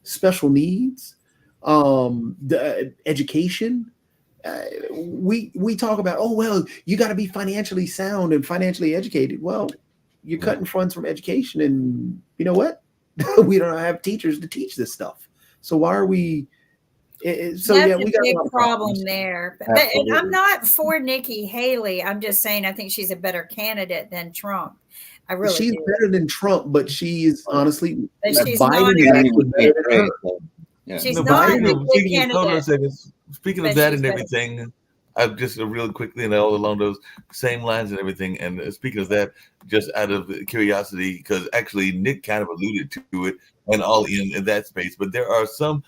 special needs, The education. We talk about, oh, well, you got to be financially sound and financially educated. Well, you're cutting funds from education, and you know what? We don't have teachers to teach this stuff. So why are we? That's a big problem there. But and I'm not for Nikki Haley. I'm just saying I think she's a better candidate than Trump. I really she's do. better than Trump, but she is honestly. But she's Biden She's not a good candidate. Speaking of that and everything, I've just really quickly and all along those same lines and everything. And speaking of that, just out of curiosity, because actually Nick kind of alluded to it and all in that space, but there are some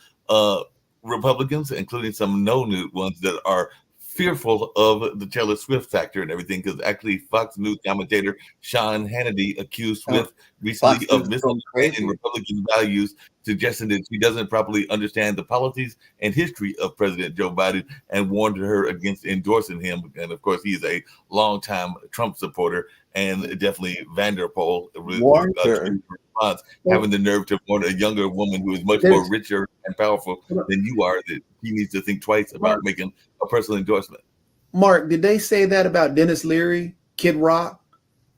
Republicans, including some known ones, that are fearful of the Taylor Swift factor and everything, because actually Fox News commentator Sean Hannity accused Swift recently of misunderstanding Republican values, suggesting that she doesn't properly understand the policies and history of President Joe Biden, and warned her against endorsing him. And of course, he's a longtime Trump supporter, and definitely Vanderpool warned her. Response, having the nerve to warn a younger woman who is much more richer and powerful than you are, that he needs to think twice about making a personal endorsement. Mark, did they say that about Dennis Leary, Kid Rock,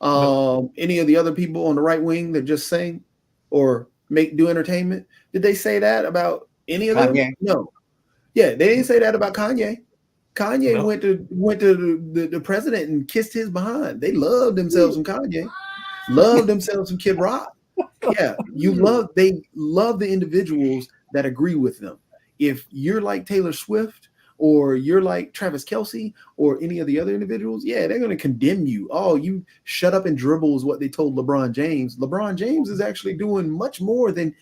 any of the other people on the right wing that just sing or do entertainment? Did they say that about any of them? No. Yeah, they didn't say that about Kanye. Kanye went to the president and kissed his behind. They loved themselves some Kanye, loved themselves some Kid Rock. Yeah, they love the individuals that agree with them. If you're like Taylor Swift or you're like Travis Kelce or any of the other individuals, yeah, they're going to condemn you. Oh, you shut up and dribble is what they told LeBron James. LeBron James is actually doing much more than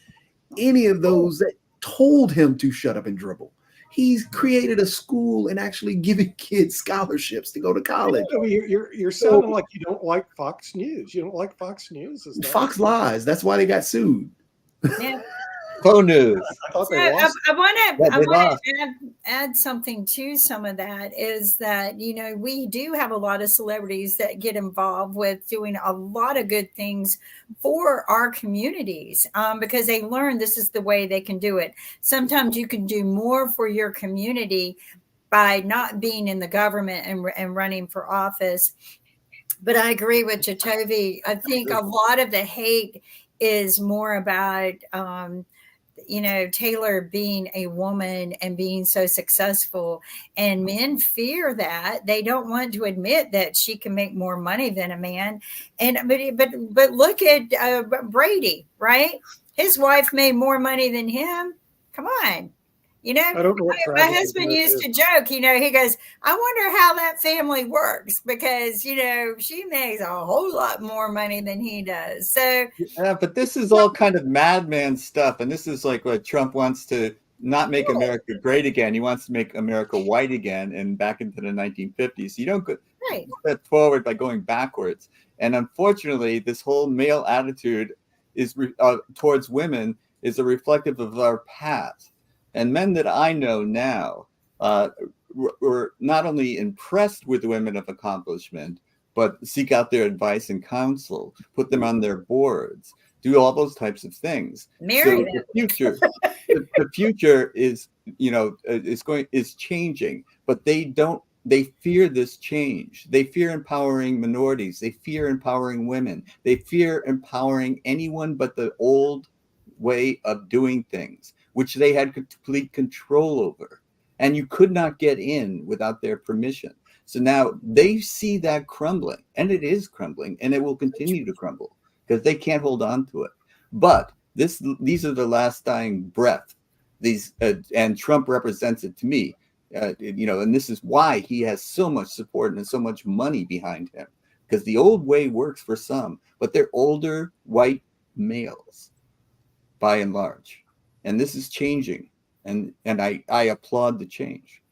any of those that told him to shut up and dribble. He's created a school and actually giving kids scholarships to go to college. I mean, you're sounding like you don't like Fox News. You don't like Fox News? Fox lies. That's why they got sued. Yeah. Co-news. I want to add something to some of that, is that, you know, we do have a lot of celebrities that get involved with doing a lot of good things for our communities, because they learn this is the way they can do it. Sometimes you can do more for your community by not being in the government and running for office. But I agree with Jatovi. I think a lot of the hate is more about Taylor being a woman and being so successful, and men fear that. They don't want to admit that she can make more money than a man. And but look at Brady, right? His wife made more money than him. Come on. You know, I don't know what my husband used to joke, he goes, I wonder how that family works, because, she makes a whole lot more money than he does. So, yeah, but this is all kind of madman stuff. And this is like what Trump wants to not make America great again. He wants to make America white again and back into the 1950s. You don't go step forward by going backwards. And unfortunately, this whole male attitude is towards women is a reflective of our past. And men that I know now were not only impressed with women of accomplishment, but seek out their advice and counsel, put them on their boards, do all those types of things. Marry them. The future is, is changing, but they fear this change. They fear empowering minorities. They fear empowering women. They fear empowering anyone but the old way of doing things, which they had complete control over. And you could not get in without their permission. So now they see that crumbling, and it is crumbling, and it will continue to crumble because they can't hold on to it. But these are the last dying breath. And Trump represents it to me, and this is why he has so much support and so much money behind him, because the old way works for some, but they're older white males by and large. And this is changing, and I applaud the change.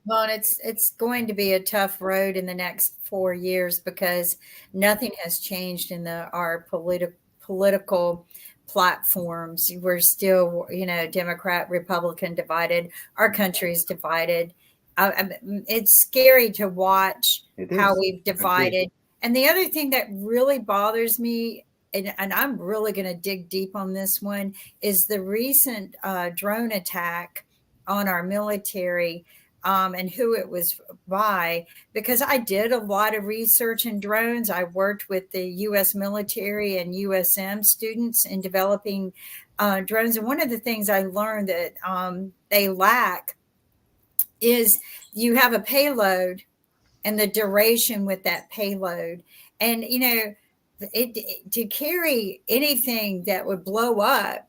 Well, and it's going to be a tough road in the next 4 years, because nothing has changed in our political platforms. We're still, Democrat, Republican divided. Our country is divided. It's scary to watch how we've divided. And the other thing that really bothers me and I'm really going to dig deep on this one, is the recent drone attack on our military, and who it was by, because I did a lot of research in drones. I worked with the U.S. military and USM students in developing drones. And one of the things I learned that they lack is you have a payload and the duration with that payload. And, you know, to carry anything that would blow up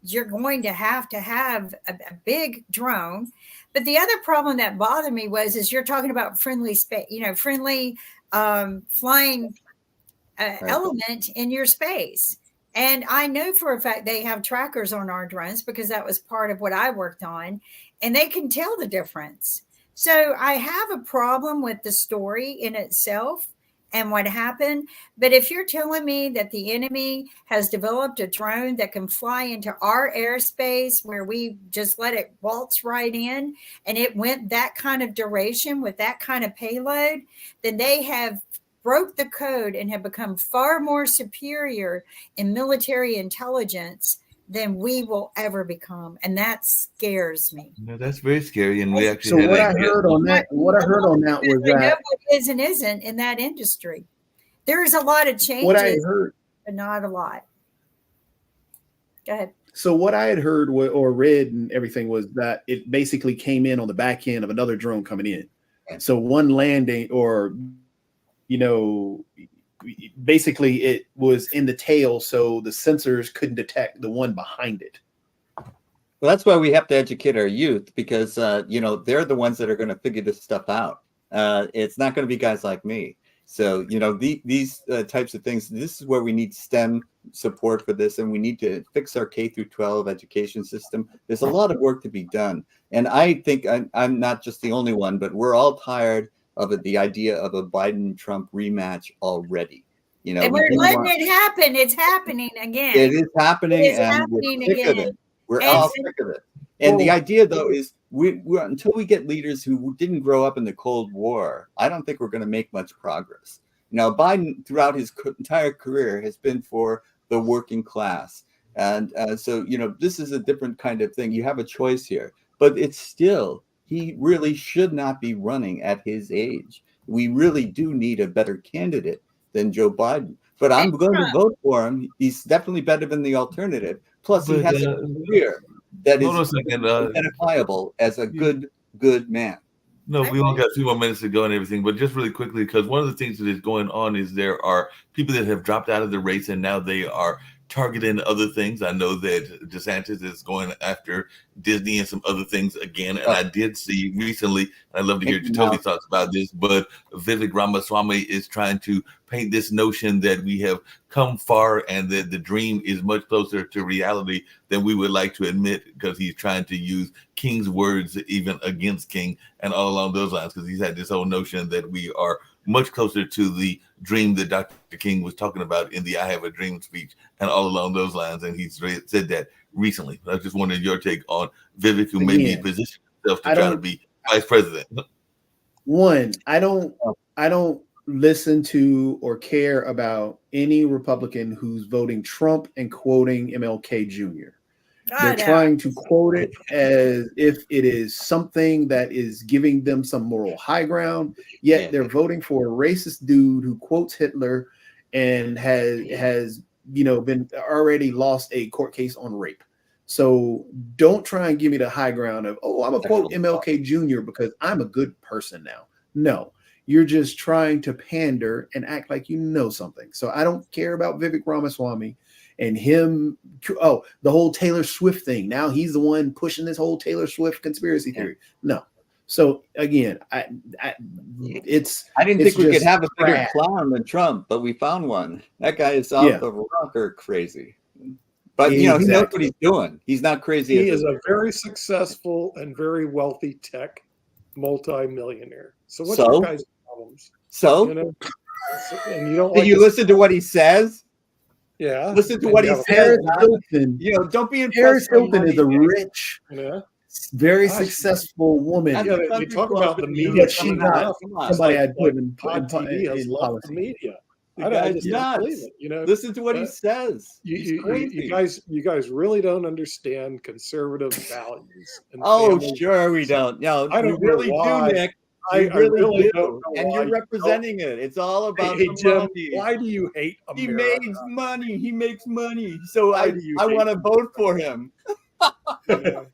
you're going to have a big drone. But the other problem that bothered me is you're talking about friendly space, you know, friendly flying element in your space. And I know for a fact they have trackers on our drones because that was part of what I worked on, and they can tell the difference. So I have a problem with the story in itself and what happened. But if you're telling me that the enemy has developed a drone that can fly into our airspace where we just let it waltz right in, and it went that kind of duration with that kind of payload, then they have broke the code and have become far more superior in military intelligence than we will ever become. And that scares me. No, that's very scary. And we actually So what I heard on that was I know that what is and isn't in that industry. There's a lot of changes, what I heard, but not a lot. Go ahead. so what I had heard or read and everything was that it basically came in on the back end of another drone coming in. So one landing, or, you know, basically it was in the tail, so the sensors couldn't detect the one behind it. Well, that's why we have to educate our youth, because you know, they're the ones that are going to figure this stuff out. It's not going to be guys like me. So, you know, these types of things, this is where we need STEM support for this, and we need to fix our K through 12 education system. There's a lot of work to be done. And I think I'm not just the only one, but we're all tired of it, the idea of a Biden-Trump rematch already. You know, And we're letting it happen. It's happening again. It is happening, It is and happening we're sick of again. it. We're And- all sick of it. And the idea, though, is we until we get leaders who didn't grow up in the Cold War, I don't think we're going to make much progress. Now, Biden, throughout his entire career, has been for the working class. And so, you know, this is a different kind of thing. You have a choice here. But it's still, he really should not be running at his age. We really do need a better candidate than Joe Biden. But I'm going to vote for him. He's definitely better than the alternative. Plus, he has a career that is identifiable as a good man. No, we only got a few more minutes to go and everything, but just really quickly, because one of the things that is going on is there are people that have dropped out of the race and now they are targeting other things. I know that DeSantis is going after Disney and some other things again. And I did see recently, I'd love to hear Toby's thoughts about this, but Vivek Ramaswamy is trying to paint this notion that we have come far and that the dream is much closer to reality than we would like to admit, because he's trying to use King's words even against King and all along those lines, because he's had this whole notion that we are much closer to the dream that Dr. King was talking about in the I Have a Dream speech and all along those lines. And he's said that recently. I just wanted your take on Vivek, who may be positioning himself to try to be vice president. One, I don't listen to or care about any Republican who's voting Trump and quoting MLK Jr. They're trying to quote it as if it is something that is giving them some moral high ground, yet they're voting for a racist dude who quotes Hitler and has you know been already lost a court case on rape. So don't try and give me the high ground of, oh, I'm gonna quote MLK Jr. because I'm a good person now. No, you're just trying to pander and act like you know something. So I don't care about Vivek Ramaswamy and him. Oh, the whole Taylor Swift thing. Now he's the one pushing this whole Taylor Swift conspiracy theory. No. So again, I didn't think we could have a bigger clown than Trump, but we found one. That guy is off the rocker crazy. But you know, he knows what he's doing. He's not crazy. He is a very successful and very wealthy tech multi-millionaire. So what's your guys' problems? So, you know, and you don't. Did you listen to what he says? Yeah. Listen to what he says. You know, don't be impressed. Paris Hilton is a rich, very successful woman. You talk about the media. She's not somebody I'd put in TV has loved the media. The I guy's just don't believe nuts. it. You know, Listen to what he uh, says. He's crazy. you guys really don't understand conservative values and Oh, family. sure we don't. No, I we don't know really why. do, Nick. I We really really do. don't know And why you're you don't. representing it. It's all about Hey, the Jim, money. why do you hate He America? makes money. He makes money. So Why I do you I hate want to vote for him. You know?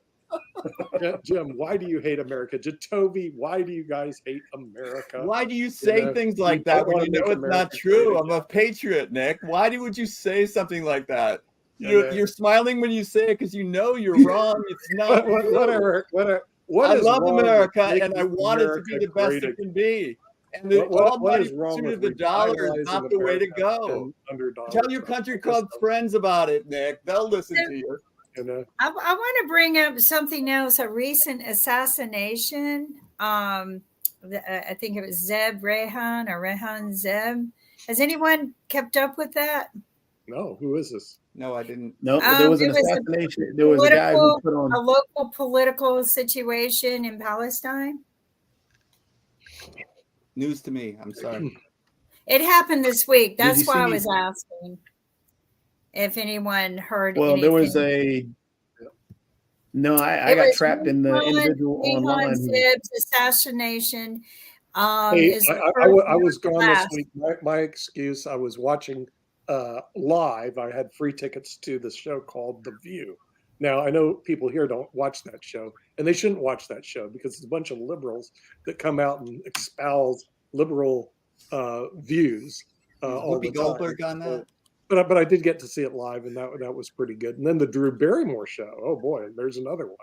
Jim, why do you hate America? Jatovi, why do you guys hate America? Why do you say know, things you like that don't when wanna you know make it's not America true? great I'm a patriot, Nick. Why would you say something like that? You know? You're smiling when you say it because you know you're wrong. It's not true. Whatever. What I is love wrong with America, and I making want it to be America the best great it can be. And What all what money is wrong pursuit with of the dollar is revitalizing not the way to America go. and under Donald Tell your Trump? country I just club don't, friends about it, Nick. They'll listen So- to you. you know. I want to bring up something else. A recent assassination. I think it was Zeb Rehan or Rehan Zeb. Has anyone kept up with that? No, who is this? No, I didn't. No, there was an It was a assassination. There was a guy who put a on. local political situation in Palestine. News to me. I'm sorry. It happened this week. Did you That's why I see- was asking if anyone heard. Well, anything. there was a. No, I It got was trapped in the Rehan- individual Rehan online. who- Zeb's assassination. Hey, Is the I first was and gone this last. week. My excuse, I was watching live. I had free tickets to the show called The View. Now, I know people here don't watch that show, and they shouldn't watch that show because it's a bunch of liberals that come out and espouse liberal views all the Whoopi time. Goldberg on that? But I did get to see it live, and that was pretty good. And then the Drew Barrymore show. Oh boy, there's another one.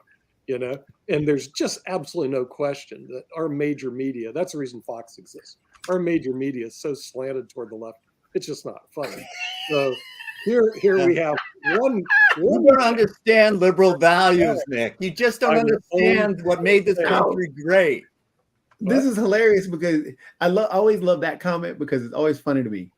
You know, and there's just absolutely no question that our major media. That's the reason Fox exists. Our major media is so slanted toward the left. It's just not funny. So here we have one. You don't understand liberal values, Nick. You just don't I understand what made this country great. This is hilarious because I always love that comment because it's always funny to me.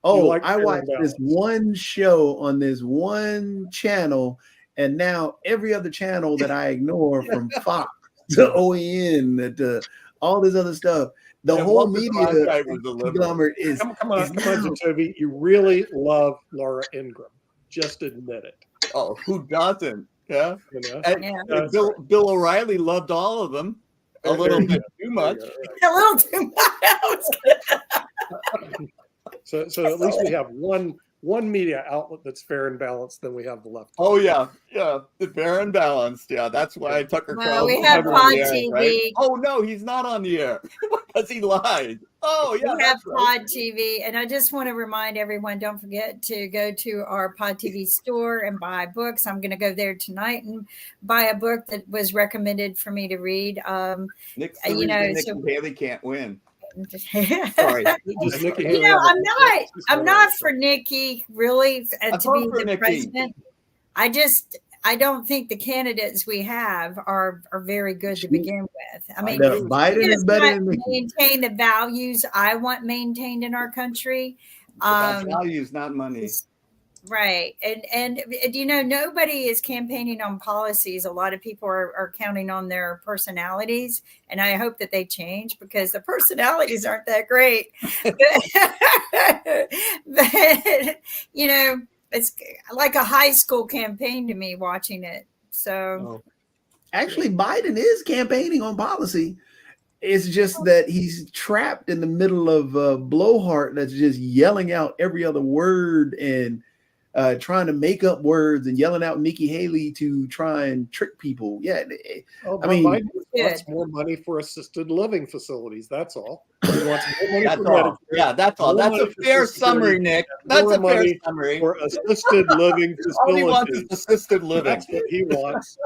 Oh, like I fair watched this balance. one show on this one channel, and now every other channel that I ignore from Fox to OAN to all this other stuff, the And whole Walter media Cronkite was a liberal. conglomerate is. Come on, is now- Jacoby. You really love Laura Ingraham. Just admit it. Oh, who doesn't? Yeah. You know? And, Yeah. and Bill O'Reilly loved all of them. A little bit too much. A little too much. So at least we have one media outlet that's fair and balanced. Then we have the left. Oh yeah, the fair and balanced. Yeah, that's why Tucker Well, Carlson. we have on Pod the air, TV. right? Oh no, he's not on the air because he lied. Oh yeah, We have that's right. Pod TV, and I just want to remind everyone: don't forget to go to our Pod TV store and buy books. I'm going to go there tonight and buy a book that was recommended for me to read. Nick's you the know, reason Nick so- Haley can't win. Sorry. Sorry. Does Nikki You Haley know, have a- I'm not for Nikki really I to be vote for the Nikki. president. I don't think the candidates we have are very good to begin with. I mean, No, Biden she is does better not than Nikki. maintain the values I want maintained in our country. About values, not money. Right. And you know, nobody is campaigning on policies. A lot of people are counting on their personalities. And I hope that they change because the personalities aren't that great. But, you know, it's like a high school campaign to me watching it. So Actually, Biden is campaigning on policy. It's just that he's trapped in the middle of blowhard that's just yelling out every other word and trying to make up words and yelling out Nikki Haley to try and trick people. Yeah, Oh, I mean, Biden wants more money for assisted living facilities. That's all. He wants more money That's for all. Medicare, Yeah, that's all. more That's a money for fair Social summary, Security, Nick. That's more a fair money summary. for assisted living All he wants is facilities. assisted living. That's what he wants.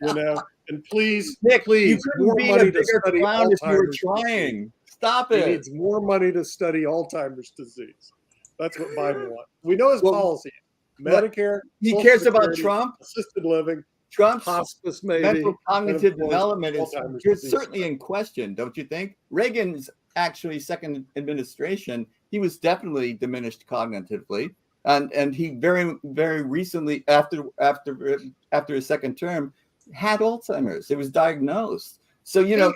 You know, and please, Nick, you please, couldn't more be a money to bigger study clown if you were Alzheimer's trying. disease. Stop He it. needs more money to study Alzheimer's disease. That's what Biden wants. We know his Well, policy. what- Medicare. He Social cares about Security, Trump. assisted living, Trump's hospice, maybe. mental cognitive and, of course, development is Alzheimer's just disease. certainly in question, don't you think? Reagan's actually second administration, he was definitely diminished cognitively, and he very recently after his second term had Alzheimer's. It was diagnosed. So you know,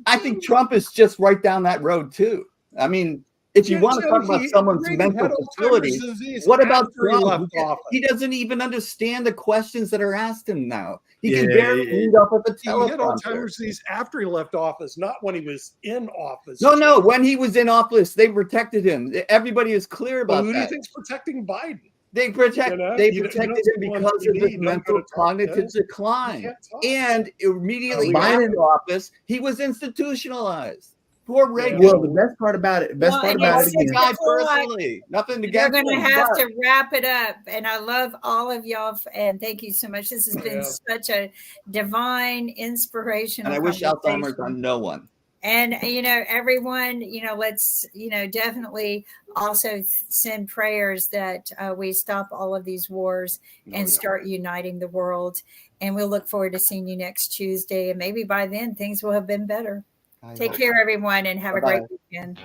I think Trump is just right down that road too. I mean, if you want to Jim, talk about someone's Reagan had mental Alzheimer's facility, disease what about after he Trump? left office? He doesn't even understand the questions that are asked him now. He can Yeah, barely yeah. read off of the He had teleprompter. Alzheimer's disease after he left office, not when he was in office. No, when he was in office, they protected him. Everybody is clear Well, about who do you that. think's protecting Biden? They protected You know, him you don't because see of one his TV, don't mental go to talk cognitive shows. You decline. can't talk. And immediately Biden- after office, he was institutionalized. Poor Reagan. Well, the best part about it, Well, and I it's like the six guy o'clock. personally. Nothing We're against going to him. have but- to wrap it up. And I love all of y'all. And thank you so much. This has been Yeah. such a divine, inspirational And I wish conversation. Alzheimer's on no one. And, everyone, let's, definitely also send prayers that we stop all of these wars and start uniting the world. And we'll look forward to seeing you next Tuesday. And maybe by then things will have been better. Take care, everyone, and have a great weekend.